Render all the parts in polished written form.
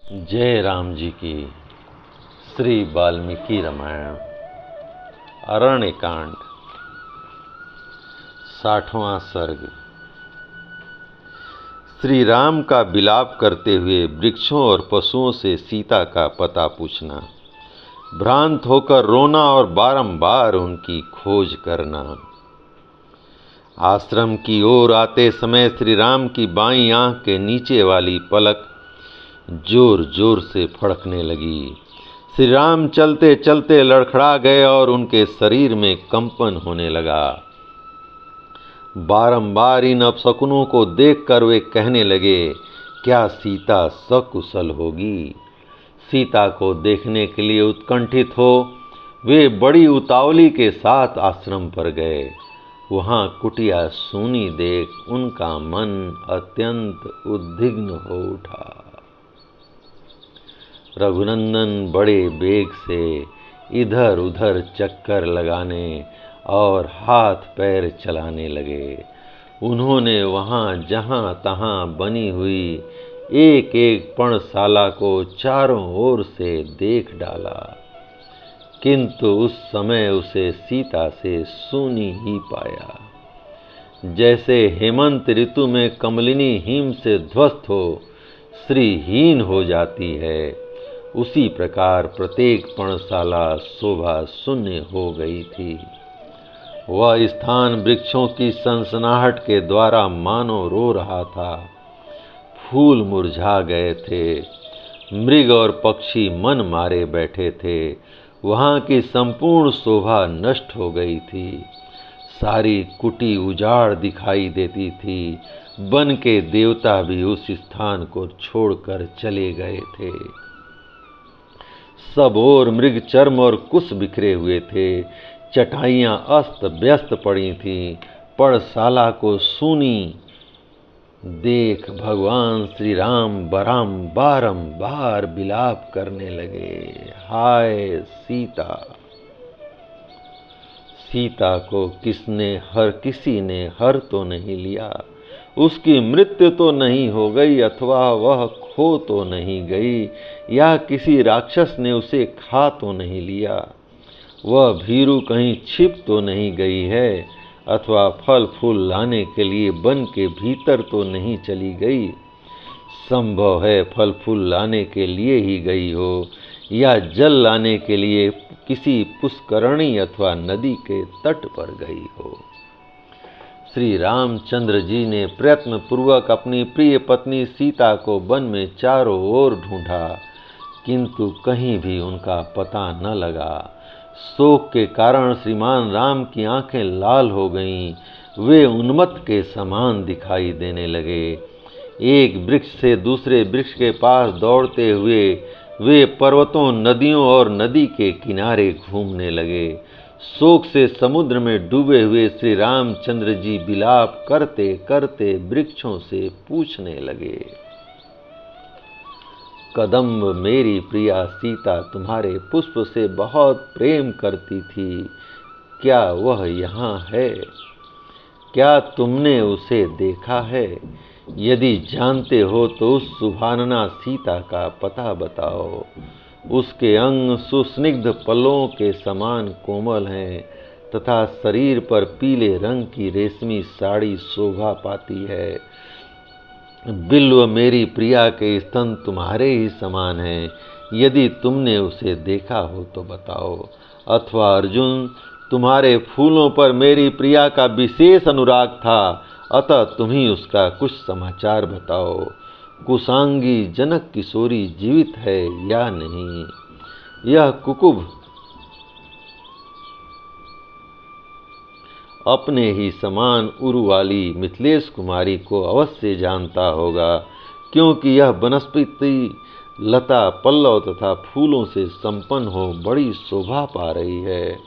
जय राम जी की। श्री वाल्मीकि रामायण अरण्य कांड 60वां सर्ग। श्री राम का विलाप करते हुए वृक्षों और पशुओं से सीता का पता पूछना, भ्रांत होकर रोना और बारंबार उनकी खोज करना। आश्रम की ओर आते समय श्री राम की बाईं आंख के नीचे वाली पलक जोर जोर से फड़कने लगी। श्री राम चलते चलते लड़खड़ा गए और उनके शरीर में कंपन होने लगा। बारंबार इन अपशकुनों को देखकर वे कहने लगे, क्या सीता सकुशल होगी? सीता को देखने के लिए उत्कंठित हो वे बड़ी उतावली के साथ आश्रम पर गए। वहां कुटिया सूनी देख उनका मन अत्यंत उद्विग्न हो उठा। रघुनंदन बड़े वेग से इधर उधर चक्कर लगाने और हाथ पैर चलाने लगे। उन्होंने वहां जहां तहां बनी हुई एक एक पर्णशाला को चारों ओर से देख डाला, किंतु उस समय उसे सीता से सूनी ही पाया। जैसे हेमंत ऋतु में कमलिनी हिम से ध्वस्त हो श्रीहीन हो जाती है, उसी प्रकार प्रत्येक पर्णशाला शोभा शून्य हो गई थी। वह स्थान वृक्षों की सनसनाहट के द्वारा मानो रो रहा था। फूल मुरझा गए थे, मृग और पक्षी मन मारे बैठे थे। वहां की संपूर्ण शोभा नष्ट हो गई थी। सारी कुटी उजाड़ दिखाई देती थी। वन के देवता भी उस स्थान को छोड़कर चले गए थे। सब ओर मृग चर्म और कुश बिखरे हुए थे। चटाइयां अस्त व्यस्त पड़ी थीं। पर्णशाला को सूनी देख भगवान श्री राम बारंबार विलाप करने लगे, हाय सीता! सीता को किसी ने हर तो नहीं लिया, उसकी मृत्यु तो नहीं हो गई, अथवा वह खो तो नहीं गई, या किसी राक्षस ने उसे खा तो नहीं लिया। वह भीरू कहीं छिप तो नहीं गई है, अथवा फल फूल लाने के लिए वन के भीतर तो नहीं चली गई। संभव है फल फूल लाने के लिए ही गई हो, या जल लाने के लिए किसी पुष्करणी अथवा नदी के तट पर गई हो। श्री रामचंद्र जी ने प्रयत्न पूर्वक अपनी प्रिय पत्नी सीता को वन में चारों ओर ढूंढा, किंतु कहीं भी उनका पता न लगा। शोक के कारण श्रीमान राम की आंखें लाल हो गईं। वे उन्मत्त के समान दिखाई देने लगे। एक वृक्ष से दूसरे वृक्ष के पास दौड़ते हुए वे पर्वतों, नदियों और नदी के किनारे घूमने लगे। शोक से समुद्र में डूबे हुए श्री रामचंद्र जी विलाप करते करते वृक्षों से पूछने लगे, कदम्ब मेरी प्रिया सीता तुम्हारे पुष्प से बहुत प्रेम करती थी, क्या वह यहाँ है? क्या तुमने उसे देखा है? यदि जानते हो तो उस सुभानना सीता का पता बताओ। उसके अंग सुस्निग्ध पल्लवों के समान कोमल हैं, तथा शरीर पर पीले रंग की रेशमी साड़ी शोभा पाती है। बिल्व मेरी प्रिया के स्तन तुम्हारे ही समान हैं। यदि तुमने उसे देखा हो तो बताओ। अथवा अर्जुन, तुम्हारे फूलों पर मेरी प्रिया का विशेष अनुराग था, अतः तुम ही उसका कुछ समाचार बताओ। कुशांगी जनक किशोरी जीवित है या नहीं? यह कुकुभ अपने ही समान उरु वाली मिथिलेश कुमारी को अवश्य जानता होगा, क्योंकि यह वनस्पति लता, पल्लव तथा फूलों से संपन्न हो बड़ी शोभा पा रही है।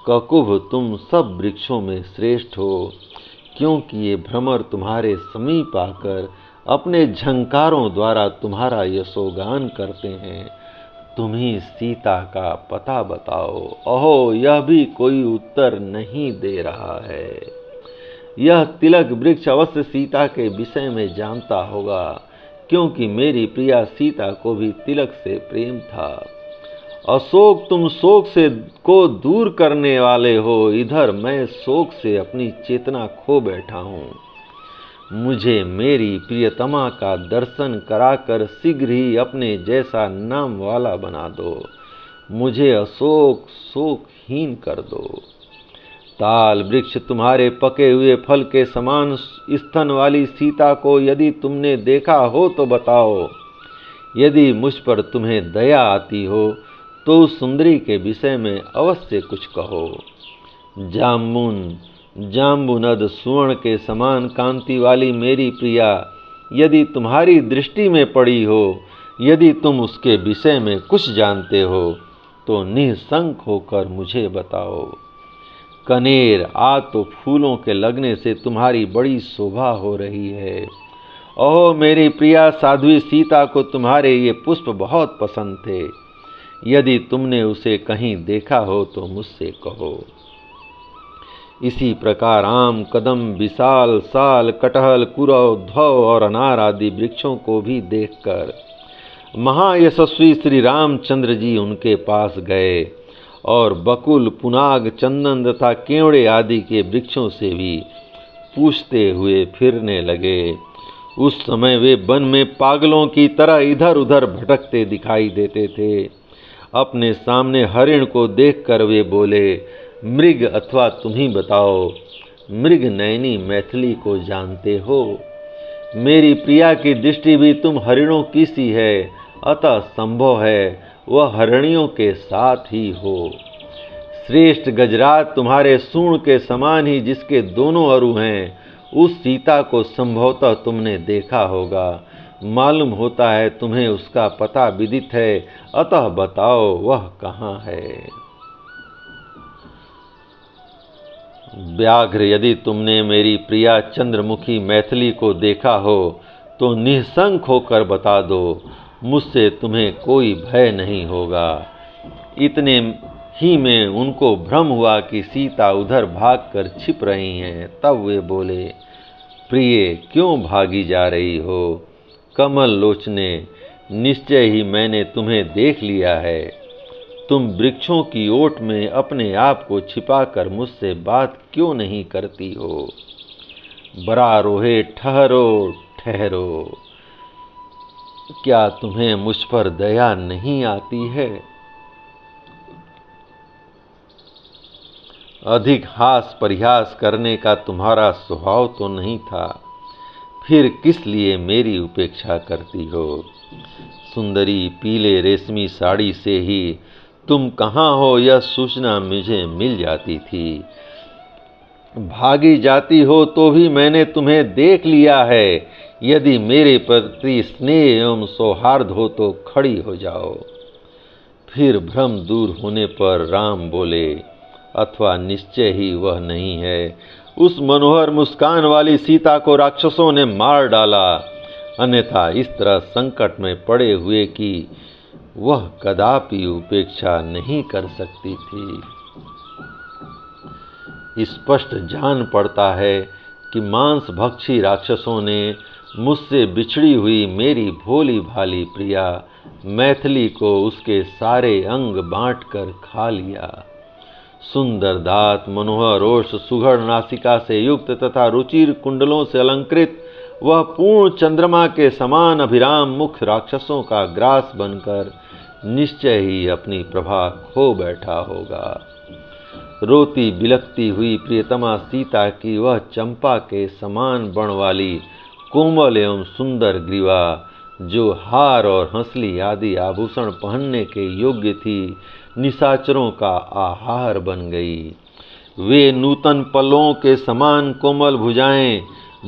ककुभ, तुम सब वृक्षों में श्रेष्ठ हो, क्योंकि ये भ्रमर तुम्हारे समीप आकर अपने झंकारों द्वारा तुम्हारा यशोगान करते हैं। तुम ही सीता का पता बताओ। अहो, यह भी कोई उत्तर नहीं दे रहा है। यह तिलक वृक्ष अवश्य सीता के विषय में जानता होगा, क्योंकि मेरी प्रिया सीता को भी तिलक से प्रेम था। अशोक, तुम शोक से को दूर करने वाले हो, इधर मैं शोक से अपनी चेतना खो बैठा हूँ। मुझे मेरी प्रियतमा का दर्शन कराकर शीघ्र ही अपने जैसा नाम वाला बना दो। मुझे अशोक शोकहीन कर दो। ताल वृक्ष तुम्हारे पके हुए फल के समान स्तन वाली सीता को यदि तुमने देखा हो तो बताओ। यदि मुझ पर तुम्हें दया आती हो तो उस सुंदरी के विषय में अवश्य कुछ कहो। जाम्बुनद सुवर्ण के समान कांति वाली मेरी प्रिया यदि तुम्हारी दृष्टि में पड़ी हो, यदि तुम उसके विषय में कुछ जानते हो तो निःसंक होकर मुझे बताओ। कनेर, आज तो फूलों के लगने से तुम्हारी बड़ी शोभा हो रही है। ओह मेरी प्रिया साध्वी सीता को तुम्हारे ये पुष्प बहुत पसंद थे। यदि तुमने उसे कहीं देखा हो तो मुझसे कहो। इसी प्रकार आम, कदम, विशाल, साल, कटहल, कुरव, धौ और अनार आदि वृक्षों को भी देखकर महायशस्वी श्री रामचंद्र जी उनके पास गए और बकुल, पुनाग, चंदन तथा केवड़े आदि के वृक्षों से भी पूछते हुए फिरने लगे। उस समय वे वन में पागलों की तरह इधर उधर भटकते दिखाई देते थे। अपने सामने हरिण को देखकर वे बोले, मृग अथवा तुम ही बताओ, मृग नयनी मैथिली को जानते हो? मेरी प्रिया की दृष्टि भी तुम हरिणों की सी है, अतः संभव है वह हरिणियों के साथ ही हो। श्रेष्ठ गजराज तुम्हारे सूंड के समान ही जिसके दोनों अरु हैं, उस सीता को संभवतः तुमने देखा होगा। मालूम होता है तुम्हें उसका पता विदित है, अतः बताओ वह कहाँ है। व्याघ्र, यदि तुमने मेरी प्रिया चंद्रमुखी मैथिली को देखा हो तो निःसंक होकर बता दो। मुझसे तुम्हें कोई भय नहीं होगा। इतने ही में उनको भ्रम हुआ कि सीता उधर भागकर छिप रही हैं। तब वे बोले, प्रिय क्यों भागी जा रही हो? कमल लोचने, निश्चय ही मैंने तुम्हें देख लिया है। तुम वृक्षों की ओट में अपने आप को छिपाकर मुझसे बात क्यों नहीं करती हो? बरारोहे, ठहरो ठहरो, क्या तुम्हें मुझ पर दया नहीं आती है? अधिक हास परिहास करने का तुम्हारा स्वभाव तो नहीं था, फिर किस लिए मेरी उपेक्षा करती हो? सुंदरी पीले रेशमी साड़ी से ही तुम कहाँ हो यह सूचना मुझे मिल जाती थी। भागी जाती हो तो भी मैंने तुम्हें देख लिया है। यदि मेरे प्रति स्नेह एवं सौहार्द हो तो खड़ी हो जाओ। फिर भ्रम दूर होने पर राम बोले, अथवा निश्चय ही वह नहीं है। उस मनोहर मुस्कान वाली सीता को राक्षसों ने मार डाला, अन्यथा इस तरह संकट में पड़े हुए कि वह कदापि उपेक्षा नहीं कर सकती थी। स्पष्ट जान पड़ता है कि मांस भक्षी राक्षसों ने मुझसे बिछड़ी हुई मेरी भोली भाली प्रिया मैथिली को उसके सारे अंग बांटकर खा लिया। सुंदर दांत, मनोहर ओष्ठ, सुघड़ नासिका से युक्त तथा रुचिर कुंडलों से अलंकृत वह पूर्ण चंद्रमा के समान अभिराम मुख राक्षसों का ग्रास बनकर निश्चय ही अपनी प्रभा खो बैठा होगा। रोती बिलखती हुई प्रियतमा सीता की वह चंपा के समान बण वाली कोमल एवं सुंदर ग्रीवा, जो हार और हंसली आदि आभूषण पहनने के योग्य थी, निशाचरों का आहार बन गई। वे नूतन पल्लों के समान कोमल भुजाएं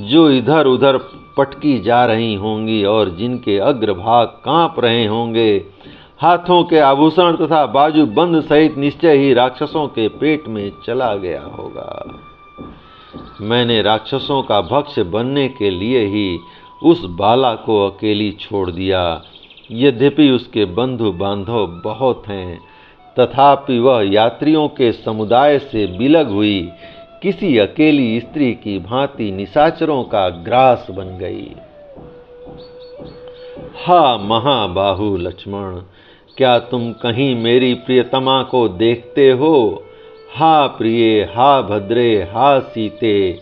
जो इधर उधर पटकी जा रही होंगी और जिनके अग्रभाग कांप रहे होंगे, हाथों के आभूषण तथा बाजू बंद सहित निश्चय ही राक्षसों के पेट में चला गया होगा। मैंने राक्षसों का भक्ष्य बनने के लिए ही उस बाला को अकेली छोड़ दिया। यद्यपि उसके बंधु बांधव बहुत हैं, तथापि वह यात्रियों के समुदाय से बिलग हुई किसी अकेली स्त्री की भांति निशाचरों का ग्रास बन गई। हा महाबाहु लक्ष्मण, क्या तुम कहीं मेरी प्रियतमा को देखते हो? हा प्रिये, हा भद्रे, हा सीते,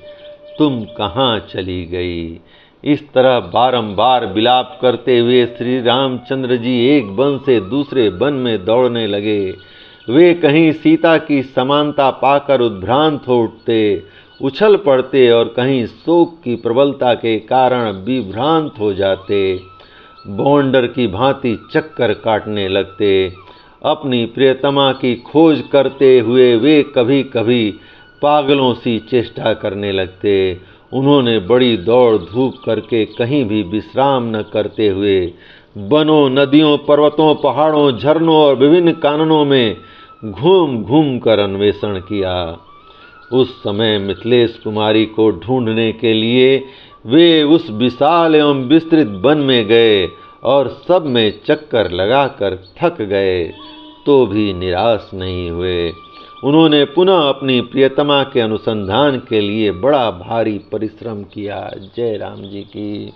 तुम कहाँ चली गई? इस तरह बारंबार विलाप करते हुए श्री रामचंद्र जी एक वन से दूसरे वन में दौड़ने लगे। वे कहीं सीता की समानता पाकर उद्भ्रांत हो उठते, उछल पड़ते और कहीं शोक की प्रबलता के कारण विभ्रांत हो जाते। बौंडर की भांति चक्कर काटने लगते। अपनी प्रियतमा की खोज करते हुए वे कभी कभी पागलों सी चेष्टा करने लगते। उन्होंने बड़ी दौड़ धूप करके कहीं भी विश्राम न करते हुए वनों, नदियों, पर्वतों, पहाड़ों, झरनों और विभिन्न काननों में घूम घूम कर अन्वेषण किया। उस समय मिथिलेश कुमारी को ढूंढने के लिए वे उस विशाल एवं विस्तृत वन में गए और सब में चक्कर लगाकर थक गए, तो भी निराश नहीं हुए। उन्होंने पुनः अपनी प्रियतमा के अनुसंधान के लिए बड़ा भारी परिश्रम किया। जय राम जी की।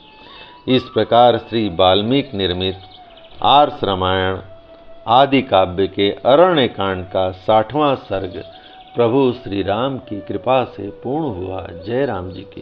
इस प्रकार श्री वाल्मीकि निर्मित आर्ष रामायण आदि काव्य के अरण्य कांड का 60वां सर्ग प्रभु श्री राम की कृपा से पूर्ण हुआ। जय राम जी की।